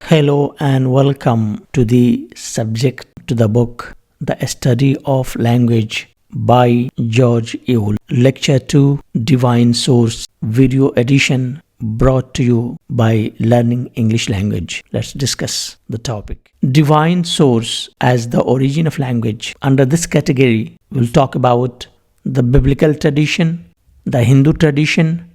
Hello and welcome to the book, The Study of Language by George Yule. Lecture-2, Divine Source, video edition brought to you by Learning English Language. Let's discuss the topic. Divine Source as the origin of language. Under this category, we'll talk about the biblical tradition, the Hindu tradition,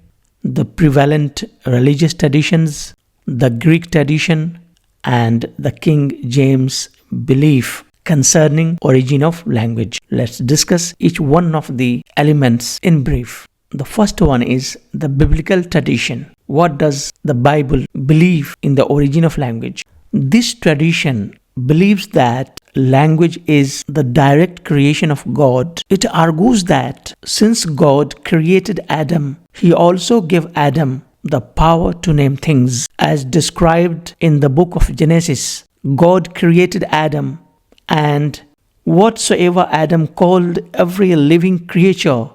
the prevalent religious traditions, the Greek tradition, and the King James belief concerning origin of language. Let's discuss each one of the elements in brief. The first one is the biblical tradition. What does the Bible believe in the origin of language? This tradition believes that language is the direct creation of God. It argues that since God created Adam, He also gave Adam the power to name things. As described in the book of Genesis, God created Adam, and whatsoever Adam called every living creature,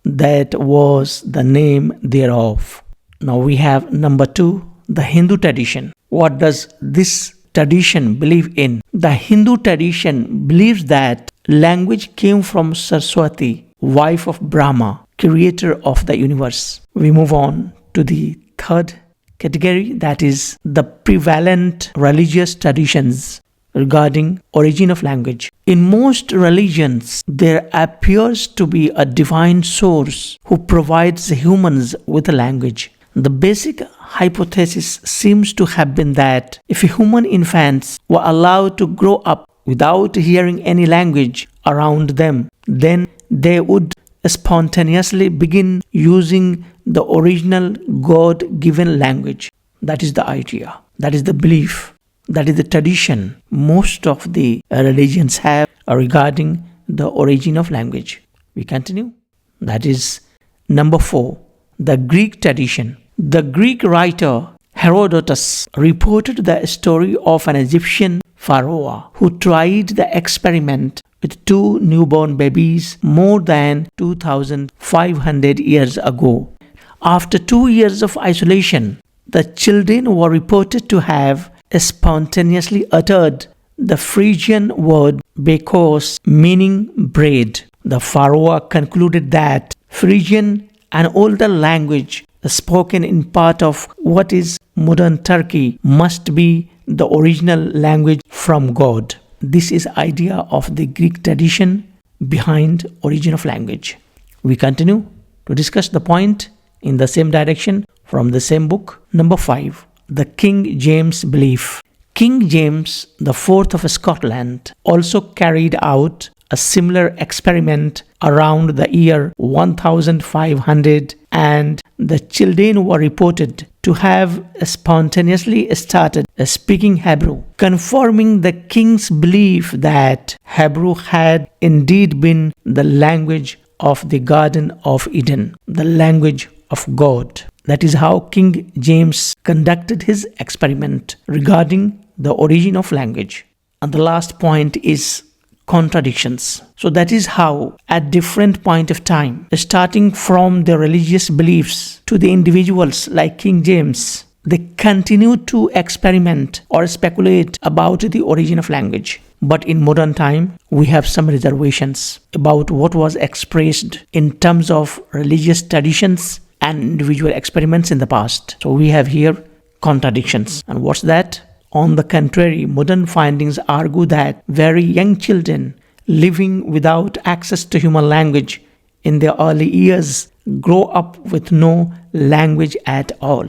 that was the name thereof. Now we have number 2, the Hindu tradition. What does this tradition believe in? The Hindu tradition believes that language came from Sarasvati, wife of Brahma, creator of the universe. We move on to the third category, that is the prevalent religious traditions regarding origin of language. In most religions, there appears to be a divine source who provides humans with a language. The basic hypothesis seems to have been that if human infants were allowed to grow up without hearing any language around them, then they would spontaneously begin using the original God-given language. That is the idea. That is the belief. That is the tradition most of the religions have regarding the origin of language. We continue. That is number 4, the Greek tradition. The Greek writer Herodotus reported the story of an Egyptian pharaoh who tried the experiment with 2 newborn babies more than 2,500 years ago. After 2 years of isolation, the children were reported to have spontaneously uttered the Phrygian word bakos, meaning bread. The pharaoh concluded that Phrygian, an older language spoken in part of what is modern Turkey, must be the original language from God. This is idea of the Greek tradition behind origin of language. We continue to discuss the point in the same direction from the same book. Number 5, the King James belief. King James IV of Scotland also carried out a similar experiment around the year 1500, and the children were reported to have spontaneously started speaking Hebrew, confirming the king's belief that Hebrew had indeed been the language of the Garden of Eden, the language of God. That is how King James conducted his experiment regarding the origin of language. And the last point is contradictions. So that is how at different point of time, starting from the religious beliefs to the individuals like King James, they continue to experiment or speculate about the origin of language. But in modern time, we have some reservations about what was expressed in terms of religious traditions and individual experiments in the past. So we have here contradictions. And what's that? On the contrary, modern findings argue that very young children living without access to human language in their early years grow up with no language at all.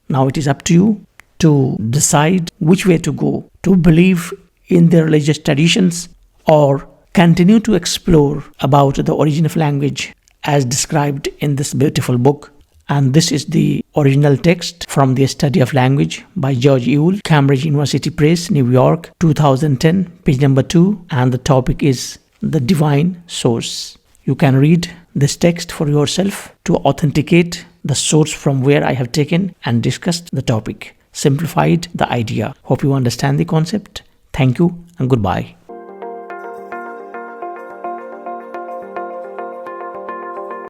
Now it is up to you to decide which way to go, to believe in the religious traditions or continue to explore about the origin of language as described in this beautiful book. And this is the original text from the Study of Language by George Yule, Cambridge University Press, New York, 2010, page number 2. And the topic is the divine source. You can read this text for yourself to authenticate the source from where I have taken and discussed the topic, simplified the idea. Hope you understand the concept. Thank you and goodbye.